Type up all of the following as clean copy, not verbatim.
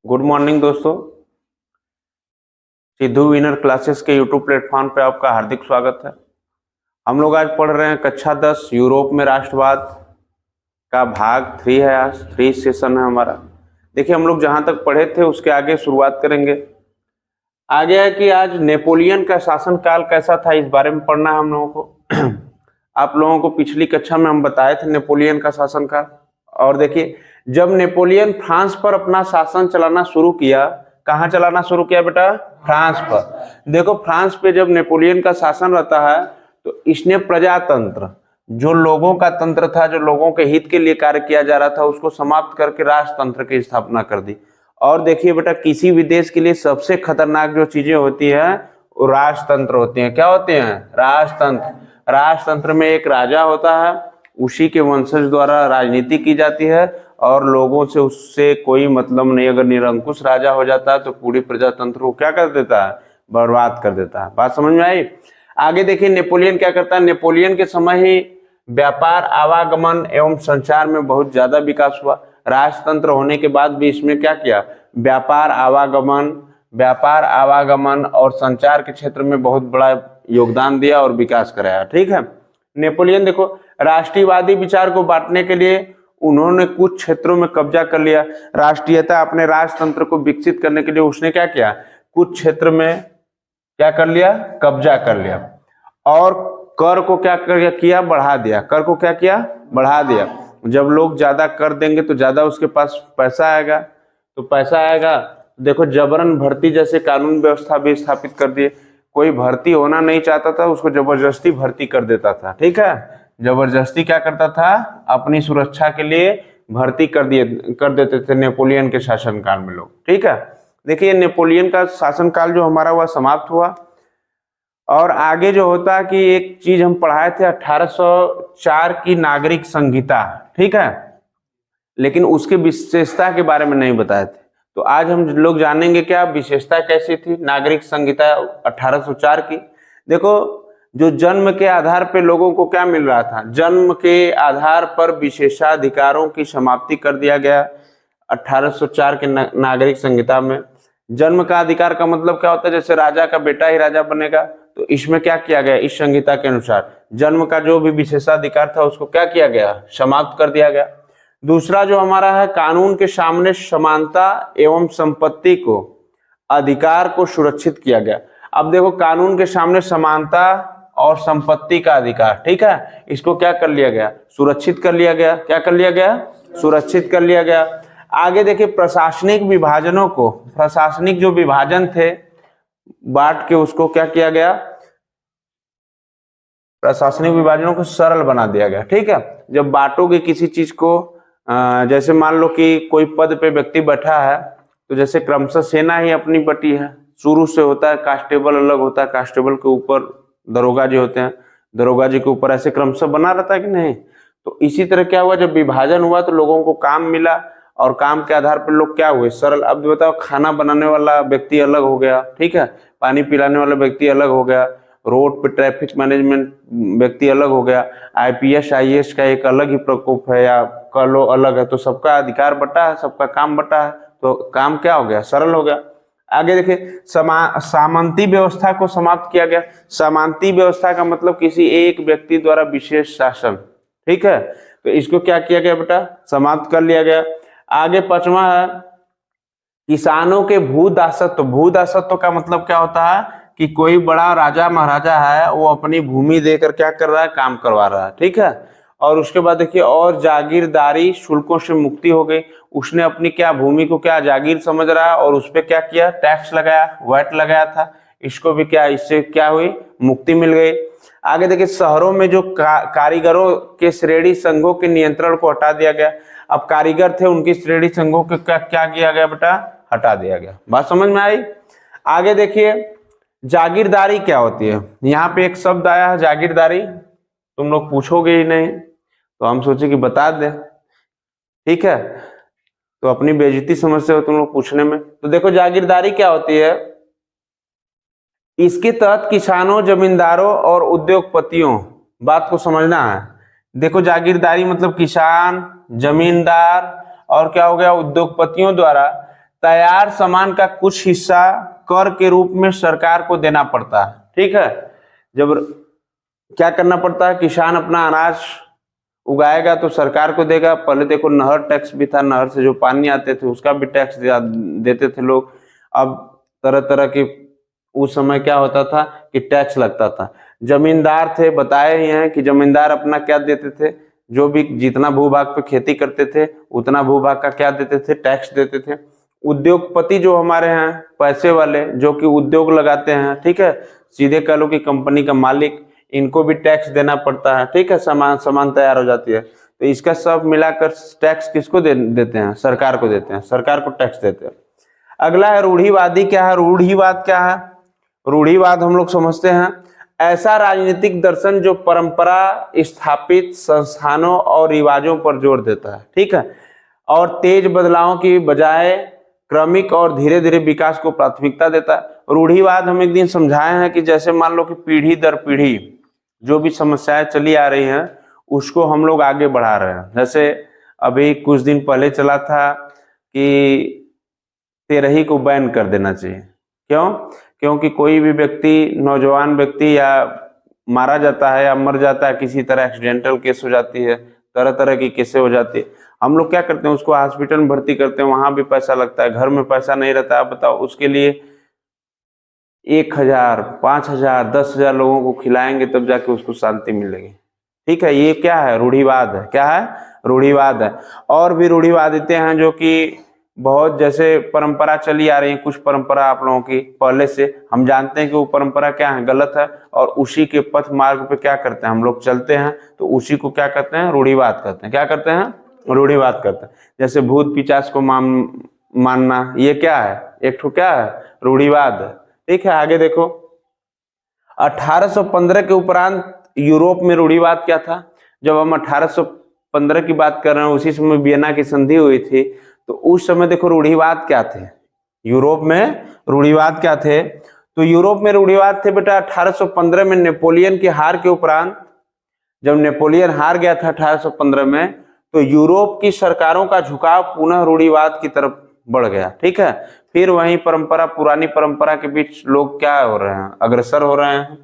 Good morning दोस्तों। Sidhu winner classes के YouTube platform पे आपका हार्दिक स्वागत है। हम लोग आज पढ़ रहे हैं कक्षा 10 यूरोप में राष्ट्रवाद का भाग 3 है। आज 3 सेशन है हमारा। देखिए, हम लोग जहां तक पढ़े थे उसके आगे शुरुआत करेंगे। आगे है कि आज नेपोलियन का शासनकाल कैसा था, इस बारे में पढ़ना है हम लोगों को। आप लोगों को पिछली कक्षा में हम बताए थे नेपोलियन का शासनकाल। और देखिए, जब नेपोलियन फ्रांस पर अपना शासन चलाना शुरू किया, कहाँ चलाना शुरू किया बेटा? फ्रांस पर। देखो, फ्रांस पे जब नेपोलियन का शासन रहता है तो इसने प्रजातंत्र, जो लोगों का तंत्र था, जो लोगों के हित के लिए कार्य किया जा रहा था, उसको समाप्त करके राजतंत्र की स्थापना कर दी। और देखिए बेटा, किसी भी देश के लिए सबसे खतरनाक जो चीजें होती है वो राजतंत्र होती हैं। क्या होते हैं? राजतंत्र। राजतंत्र में एक राजा होता है, उसी के वंशज द्वारा राजनीति की जाती है और लोगों से उससे कोई मतलब नहीं। अगर निरंकुश राजा हो जाता है तो पूरी प्रजातंत्र को क्या कर देता है? बर्बाद कर देता है। बात समझ में आई? आगे देखिए, नेपोलियन क्या करता है। नेपोलियन के समय ही व्यापार, आवागमन एवं संचार में बहुत ज्यादा विकास हुआ। राजतंत्र होने के बाद भी इसमें क्या किया? व्यापार आवागमन और संचार के क्षेत्र में बहुत बड़ा योगदान दिया और विकास कराया। ठीक है। नेपोलियन देखो, राष्ट्रीयवादी विचार को बांटने के लिए उन्होंने कुछ क्षेत्रों में कब्जा कर लिया। राष्ट्रीयता, अपने राजतंत्र को विकसित करने के लिए उसने क्या किया? कुछ क्षेत्र में क्या कर लिया? कब्जा कर लिया। और कर को क्या किया? बढ़ा दिया। कर को क्या किया? बढ़ा दिया। जब लोग ज्यादा कर देंगे तो ज्यादा उसके पास पैसा आएगा। तो पैसा आएगा, देखो जबरन भर्ती जैसे कानून व्यवस्था भी स्थापित कर दिए। कोई भर्ती होना नहीं चाहता था, उसको जबरदस्ती भर्ती कर देता था। ठीक है। जबरदस्ती क्या करता था? अपनी सुरक्षा के लिए भर्ती कर देते थे नेपोलियन के शासनकाल में लोग। ठीक है। देखिए, नेपोलियन का शासनकाल जो हमारा हुआ समाप्त हुआ। और आगे जो होता है कि एक चीज हम पढ़ाए थे 1804 की नागरिक संहिता। ठीक है। लेकिन उसके विशेषता के बारे में नहीं बताए थे। तो आज हम लोग जानेंगे क्या विशेषता कैसी थी नागरिक संहिता 1804 की। देखो, जो जन्म के आधार पर लोगों को क्या मिल रहा था? जन्म के आधार पर विशेषाधिकारों की समाप्ति कर दिया गया 1804 के नागरिक संहिता में। जन्म का अधिकार का मतलब क्या होता है? जैसे राजा का बेटा ही राजा बनेगा, तो इसमें क्या किया गया? इस संहिता के अनुसार जन्म का जो भी विशेषाधिकार था उसको क्या किया गया? समाप्त कर दिया गया। दूसरा जो हमारा है, कानून के सामने समानता एवं संपत्ति को, अधिकार को सुरक्षित किया गया। अब देखो, कानून के सामने समानता और संपत्ति का अधिकार, ठीक है, इसको क्या कर लिया गया? सुरक्षित कर लिया गया। क्या कर लिया गया? सुरक्षित कर लिया गया। आगे देखिए, प्रशासनिक विभाजनों को, प्रशासनिक जो विभाजन थे बांट के, उसको क्या किया गया? प्रशासनिक विभाजनों को सरल बना दिया गया। ठीक है। जब बांटोगे किसी चीज को, जैसे मान लो कि कोई पद पे व्यक्ति बैठा है, तो जैसे क्रमशः सेना ही अपनी बटी है। शुरू से होता है कांस्टेबल अलग होता है, कांस्टेबल के ऊपर दरोगा जी होते हैं, दरोगा जी के ऊपर ऐसे क्रमशः बना रहता है कि नहीं। तो इसी तरह क्या हुआ, जब विभाजन हुआ तो लोगों को काम मिला और काम के आधार पर लोग क्या हुए? सरल। अब बताओ, खाना बनाने वाला व्यक्ति अलग हो गया, ठीक है, पानी पिलाने वाला व्यक्ति अलग हो गया, रोड पे ट्रैफिक मैनेजमेंट व्यक्ति अलग हो गया, आईपीएस आईएएस का एक अलग ही प्रकोप है या कह लो अलग है। तो सबका अधिकार बटा है, सबका काम बटा है, तो काम क्या हो गया? सरल हो गया। आगे देखिए, सामंती व्यवस्था को समाप्त किया गया। सामंती व्यवस्था का मतलब किसी एक व्यक्ति द्वारा विशेष शासन। ठीक है। तो इसको क्या किया गया बेटा? समाप्त कर लिया गया। आगे 5वां है किसानों के भूदासत्व। भूदासत्व का मतलब क्या होता है कि कोई बड़ा राजा महाराजा है, वो अपनी भूमि देकर क्या कर रहा है? काम करवा रहा है। ठीक है। और उसके बाद देखिए, और जागीरदारी शुल्कों से मुक्ति हो गई। उसने अपनी क्या भूमि को क्या जागीर समझ रहा है और उस पर क्या किया? टैक्स लगाया, वैट लगाया था। इसको भी क्या, इससे क्या हुई? मुक्ति मिल गई। आगे देखिए, शहरों में जो कारीगरों के श्रेणी संघों के नियंत्रण को हटा दिया गया। अब कारीगर थे, उनकी श्रेणी संघों के क्या किया गया बेटा? हटा दिया गया। बात समझ में आई? आगे देखिए, जागीरदारी क्या होती है। यहाँ पे एक शब्द आया है जागीरदारी, तुम लोग पूछोगे ही नहीं तो हम सोचे कि बता दें। ठीक है। तो अपनी बेइज्जती समझते हो तुम लोग पूछने में। तो देखो, जागीरदारी क्या होती है। इसके तहत किसानों, जमींदारों और उद्योगपतियों, बात को समझना है। देखो, जागीरदारी मतलब किसान, जमींदार और क्या हो गया? उद्योगपतियों द्वारा तैयार सामान का कुछ हिस्सा कर के रूप में सरकार को देना पड़ता है। ठीक है, जब क्या करना पड़ता है, किसान अपना अनाज उगाएगा तो सरकार को देगा। पहले देखो नहर टैक्स भी था, नहर से जो पानी आते थे उसका भी टैक्स देते थे लोग। अब तरह तरह के उस समय क्या होता था कि टैक्स लगता था। जमींदार थे, बताए ही हैं कि जमींदार अपना क्या देते थे, जो भी जितना भूभाग पे खेती करते थे उतना भूभाग का क्या देते थे, टैक्स देते थे। उद्योगपति जो हमारे हैं, पैसे वाले जो कि उद्योग लगाते हैं, ठीक है, सीधे कह लो कि कंपनी का मालिक, इनको भी टैक्स देना पड़ता है। ठीक है, सामान तैयार हो जाती है तो इसका सब मिलाकर टैक्स किसको देते हैं, सरकार को देते हैं, सरकार को टैक्स देते हैं। अगला है रूढ़िवादी। क्या है रूढ़िवाद? क्या है रूढ़िवाद? हम लोग समझते हैं ऐसा राजनीतिक दर्शन जो परंपरा स्थापित संस्थानों और रिवाजों पर जोर देता है। ठीक है, और तेज बदलावों की बजाय क्रमिक और धीरे धीरे विकास को प्राथमिकता देता है। रूढ़िवाद हम एक दिन समझाए हैं कि जैसे मान लो कि पीढ़ी दर पीढ़ी जो भी समस्याएं चली आ रही हैं उसको हम लोग आगे बढ़ा रहे हैं। जैसे अभी कुछ दिन पहले चला था कि तेरही को बैन कर देना चाहिए। क्यों? क्योंकि कोई भी व्यक्ति, नौजवान व्यक्ति या मारा जाता है या मर जाता है, किसी तरह एक्सीडेंटल केस हो जाती है, तरह तरह की केसें हो जाती है, हम लोग क्या करते हैं, उसको हॉस्पिटल में भर्ती करते हैं, वहां भी पैसा लगता है, घर में पैसा नहीं रहता। आप बताओ, उसके लिए 1,000, 5,000, 10,000 लोगों को खिलाएंगे तब जाके उसको शांति मिलेगी। ठीक है, ये क्या है? रूढ़िवाद है। क्या है? रूढ़िवाद है। और भी रूढ़िवादिते हैं जो कि बहुत, जैसे परंपरा चली आ रही है, कुछ परंपरा आप लोगों की पहले से हम जानते हैं कि वो परंपरा क्या है, गलत है, और उसी के पथ मार्ग पे क्या करते हैं हम लोग चलते हैं, तो उसी को क्या कहते हैं, रूढ़िवाद कहते हैं। क्या करते हैं? रूढ़िवाद करते हैं। जैसे भूत पिशाच को मानना, ये क्या है? एक ठो क्या है? रूढ़िवाद है। ठीक है, आगे देखो 1815 के उपरांत यूरोप में रूढ़िवाद क्या था? जब हम 1815 की बात कर रहे हैं, उसी समय वियना की संधि हुई थी, तो उस समय देखो रूढ़िवाद क्या थे, यूरोप में रूढ़िवाद क्या थे? तो यूरोप में रूढ़िवाद थे बेटा 1815 में नेपोलियन की हार के उपरांत। जब नेपोलियन हार गया था 1815 में, तो यूरोप की सरकारों का झुकाव पुनः रूढ़िवाद की तरफ बढ़ गया। ठीक है, फिर वही परंपरा, पुरानी परंपरा के बीच लोग क्या हो रहे हैं, अग्रसर हो रहे हैं।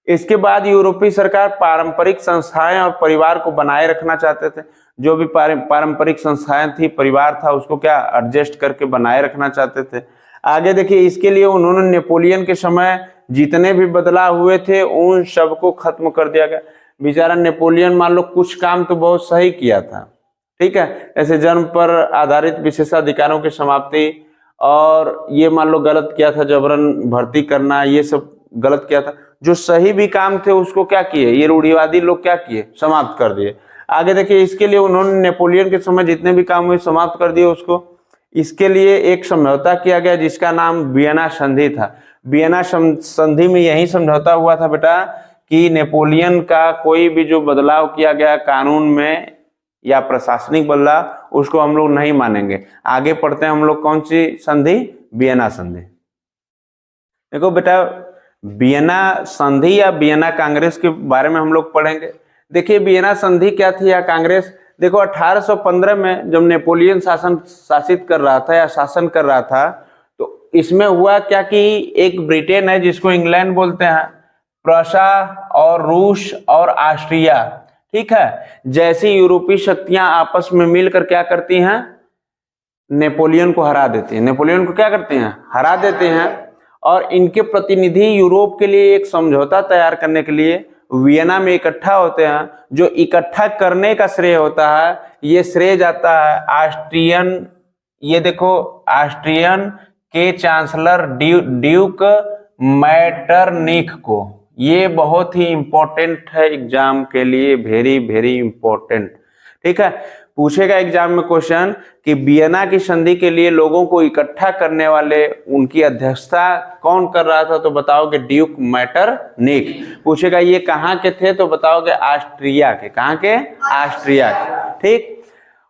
इसके बाद यूरोपीय सरकार पारंपरिक संस्थाएं और परिवार को बनाए रखना चाहते थे। जो भी पारंपरिक संस्थाएं थी, परिवार था, उसको क्या एडजस्ट करके बनाए रखना चाहते थे। आगे देखिए, इसके लिए उन्होंने नेपोलियन के समय जितने भी बदलाव हुए थे उन सबको खत्म कर दिया गया। बेचारा नेपोलियन मान लो कुछ काम तो बहुत सही किया था, ठीक है, ऐसे जन्म पर आधारित विशेषाधिकारों की समाप्ति, और ये मान लो गलत किया था, जबरन भर्ती करना, ये सब गलत किया था। जो सही भी काम थे उसको क्या किए, ये रूढ़िवादी लोग क्या किए, समाप्त कर दिए। आगे देखिए, इसके लिए उन्होंने नेपोलियन के समय जितने भी काम हुए समाप्त कर दिए उसको। इसके लिए एक समझौता किया गया जिसका नाम वियना संधि था। वियना संधि में यही समझौता हुआ था बेटा कि नेपोलियन का कोई भी जो बदलाव किया गया कानून में या प्रशासनिक बदलाव, उसको हम लोग नहीं मानेंगे। आगे पढ़ते हैं हम लोग, कौन सी संधि? वियना संधि। देखो बेटा, वियना संधि या वियना कांग्रेस के बारे में हम लोग पढ़ेंगे। देखिए, वियना संधि क्या थी या कांग्रेस? देखो 1815 में जब नेपोलियन शासित कर रहा था या शासन कर रहा था, तो इसमें हुआ क्या कि एक ब्रिटेन है जिसको इंग्लैंड बोलते हैं, प्रशा और रूस और ऑस्ट्रिया, ठीक है, जैसी यूरोपीय शक्तियां आपस में मिलकर क्या करती हैं, नेपोलियन को हरा देती हैं। नेपोलियन को क्या करते हैं? हरा देते हैं। और इनके प्रतिनिधि यूरोप के लिए एक समझौता तैयार करने के लिए वियना में इकट्ठा होते हैं। जो इकट्ठा करने का श्रेय होता है, ये श्रेय जाता है ऑस्ट्रियन, ये देखो ऑस्ट्रियन के चांसलर ड्यूक मैटरनिख को। ये बहुत ही इंपॉर्टेंट है एग्जाम के लिए, वेरी वेरी इंपॉर्टेंट। ठीक है, पूछेगा एग्जाम में क्वेश्चन कि वियना की संधि के लिए लोगों को इकट्ठा करने वाले, उनकी अध्यक्षता कौन कर रहा था? तो बताओगे ड्यूक मैटरनिख। पूछेगा ये कहाँ के थे? तो बताओगे ऑस्ट्रिया के। कहाँ के? ऑस्ट्रिया के। ठीक,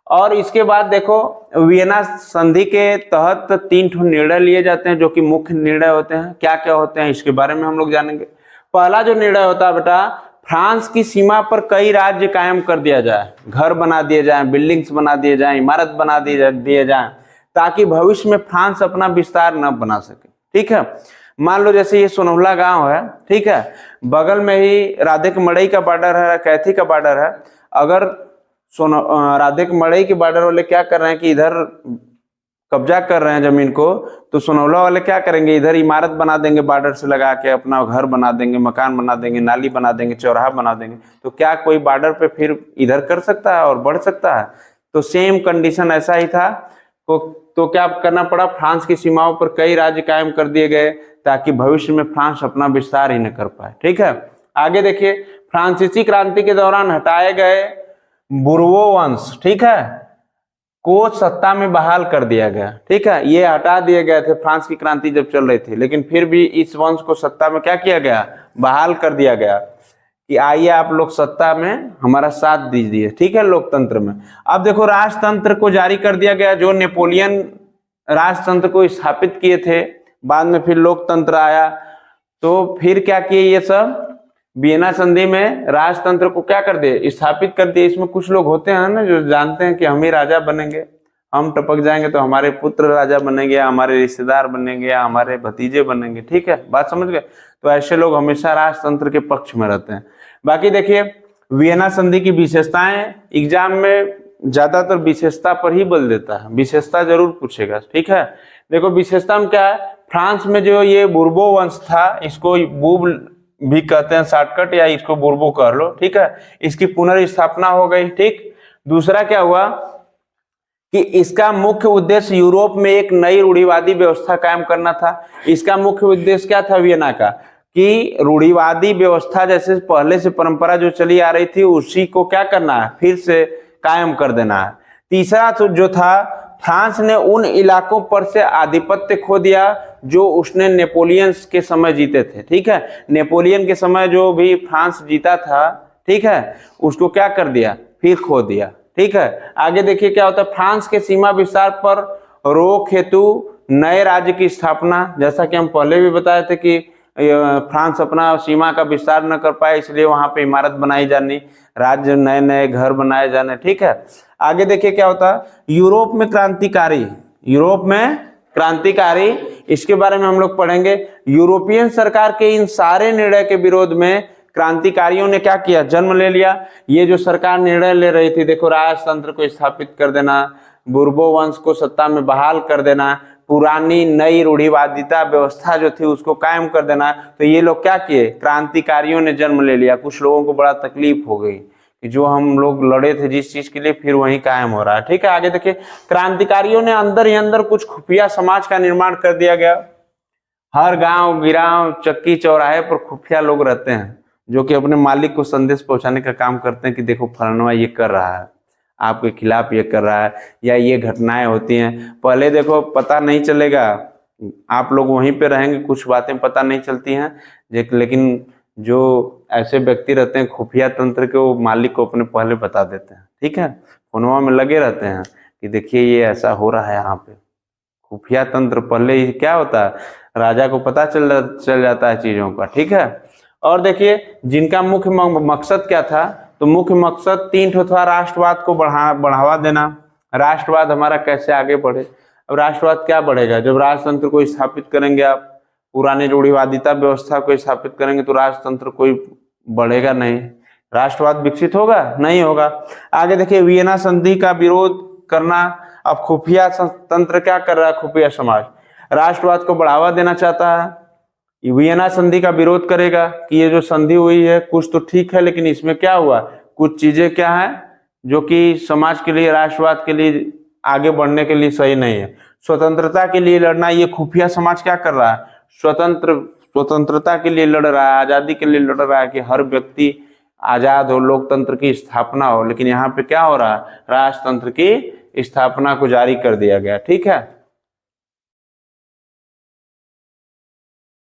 और इसके बाद देखो, वियना संधि के तहत 3 ठो निर्णय लिए जाते हैं जो कि मुख्य निर्णय होते हैं। क्या क्या होते हैं इसके बारे में हम लोग जानेंगे। पहला जो निर्णय होता है बेटा, फ्रांस की सीमा पर कई राज्य कायम कर दिया जाए, घर बना दिए जाए, बिल्डिंग्स बना दिए जाए, इमारत बना दिए जाए, ताकि भविष्य में फ्रांस अपना विस्तार न बना सके। ठीक है, मान लो जैसे ये सोनौला गांव है, ठीक है, बगल में ही राधे के मड़ई का बॉर्डर है, कैथी का बॉर्डर है। अगर राधे के मड़ई के बॉर्डर वाले क्या कर रहे हैं कि इधर कब्जा कर रहे हैं जमीन को, तो सोनौला वाले क्या करेंगे, इधर इमारत बना देंगे, बॉर्डर से लगा के अपना घर बना देंगे, मकान बना देंगे, नाली बना देंगे, चौराहा बना देंगे। तो क्या कोई बॉर्डर पे फिर इधर कर सकता है और बढ़ सकता है? तो सेम कंडीशन ऐसा ही था। तो क्या करना पड़ा, फ्रांस की सीमाओं पर कई राज्य कायम कर दिए गए ताकि भविष्य में फ्रांस अपना विस्तार ही न कर पाए। ठीक है, आगे देखिए, फ्रांसीसी क्रांति के दौरान हटाए गए बुर्बो वंश, ठीक है, को सत्ता में बहाल कर दिया गया। ठीक है, ये हटा दिए गए थे फ्रांस की क्रांति जब चल रही थी, लेकिन फिर भी इस वंश को सत्ता में क्या किया गया, बहाल कर दिया गया कि आइए आप लोग सत्ता में हमारा साथ दीजिए। ठीक है, लोकतंत्र में। अब देखो, राजतंत्र को जारी कर दिया गया, जो नेपोलियन राजतंत्र को स्थापित किए थे, बाद में फिर लोकतंत्र आया। तो फिर क्या किए ये सब, वियना संधि में राजतंत्र को क्या कर दिए, स्थापित कर दिए। इसमें कुछ लोग होते हैं ना जो जानते हैं कि हम ही राजा बनेंगे, हम टपक जाएंगे तो हमारे पुत्र राजा बनेंगे, हमारे रिश्तेदार बनेंगे, हमारे भतीजे बनेंगे। ठीक है, बात समझ गए? तो ऐसे लोग हमेशा राजतंत्र के पक्ष में रहते हैं। बाकी देखिए, वियना संधि की विशेषताएं, एग्जाम में ज्यादातर विशेषता पर ही बल देता है, विशेषता जरूर पूछेगा। ठीक है, देखो विशेषता में क्या है, फ्रांस में जो ये बुर्बो वंश था, इसको बूब भी कहते हैं शॉर्टकट, या इसको बुर्बो कह लो। ठीक है, इसकी पुनर्स्थापना हो गई। ठीक, दूसरा क्या हुआ कि इसका मुख्य उद्देश्य यूरोप में एक नई रूढ़िवादी व्यवस्था कायम करना था। इसका मुख्य उद्देश्य क्या था वियना का, कि रूढ़िवादी व्यवस्था जैसे पहले से परंपरा जो चली आ रही थी उसी को क्या करना है, फिर से कायम कर देना है। तीसरा तो जो था, फ्रांस ने उन इलाकों पर से आधिपत्य खो दिया जो उसने नेपोलियन के समय जीते थे। ठीक है, नेपोलियन के समय जो भी फ्रांस जीता था, ठीक है, उसको क्या कर दिया, फिर खो दिया। ठीक है, आगे देखिए क्या होता है, फ्रांस के सीमा विस्तार पर रोक हेतु नए राज्य की स्थापना, जैसा कि हम पहले भी बताए थे कि फ्रांस अपना सीमा का विस्तार न कर पाए, इसलिए वहां पे इमारत बनाई जानी, राज्य नए नए घर बनाए जाने। ठीक है, आगे देखिए क्या होता है, यूरोप में क्रांतिकारी, यूरोप में क्रांतिकारी, इसके बारे में हम लोग पढ़ेंगे। यूरोपियन सरकार के इन सारे निर्णय के विरोध में क्रांतिकारियों ने क्या किया, जन्म ले लिया। ये जो सरकार निर्णय ले रही थी, देखो, राजतंत्र को स्थापित कर देना, बुर्बो वंश को सत्ता में बहाल कर देना, पुरानी नई रूढ़िवादिता व्यवस्था जो थी उसको कायम कर देना, तो ये लोग क्या किए, क्रांतिकारियों ने जन्म ले लिया। कुछ लोगों को बड़ा तकलीफ हो गई कि जो हम लोग लड़े थे जिस चीज के लिए, फिर वही कायम हो रहा है। ठीक है, आगे देखिए, क्रांतिकारियों ने अंदर ही अंदर कुछ खुफिया समाज का निर्माण कर दिया गया। हर गांव गिराव चक्की चौराहे पर खुफिया लोग रहते हैं जो कि अपने मालिक को संदेश पहुंचाने का काम करते हैं कि देखो फलाना ये कर रहा है, आपके खिलाफ ये कर रहा है, या ये घटनाएं होती हैं। पहले देखो पता नहीं चलेगा, आप लोग वहीं पे रहेंगे, कुछ बातें पता नहीं चलती हैं, लेकिन जो ऐसे व्यक्ति रहते हैं खुफिया तंत्र के, वो मालिक को अपने पहले बता देते हैं। ठीक है, फोनवा में लगे रहते हैं कि देखिए ये ऐसा हो रहा है यहाँ पे। खुफिया तंत्र पहले ही क्या होता है, राजा को पता चल जाता है चीजों का। ठीक है, और देखिए जिनका मुख्य मकसद क्या था, तो मुख्य मकसद 3 ठो था, राष्ट्रवाद को बढ़ावा देना। राष्ट्रवाद हमारा कैसे आगे बढ़े, अब राष्ट्रवाद क्या बढ़ेगा, जब राजतंत्र को स्थापित करेंगे आप, पुरानी रूढ़िवादिता व्यवस्था को स्थापित करेंगे तो राजतंत्र कोई बढ़ेगा नहीं, राष्ट्रवाद विकसित होगा नहीं होगा। आगे देखिए, वियना संधि का विरोध करना। अब खुफिया तंत्र क्या कर रहा है, खुफिया समाज राष्ट्रवाद को बढ़ावा देना चाहता है, वियना संधि का विरोध करेगा कि ये जो संधि हुई है कुछ तो ठीक है, लेकिन इसमें क्या हुआ, कुछ चीजें क्या है जो कि समाज के लिए, राष्ट्रवाद के लिए, आगे बढ़ने के लिए सही नहीं है। स्वतंत्रता के लिए लड़ना, ये खुफिया समाज क्या कर रहा है, स्वतंत्रता के लिए लड़ रहा है, आजादी के लिए लड़ रहा है कि हर व्यक्ति आजाद हो, लोकतंत्र की स्थापना हो। लेकिन यहाँ पे क्या हो रहा है, राजतंत्र की स्थापना को जारी कर दिया गया। ठीक है।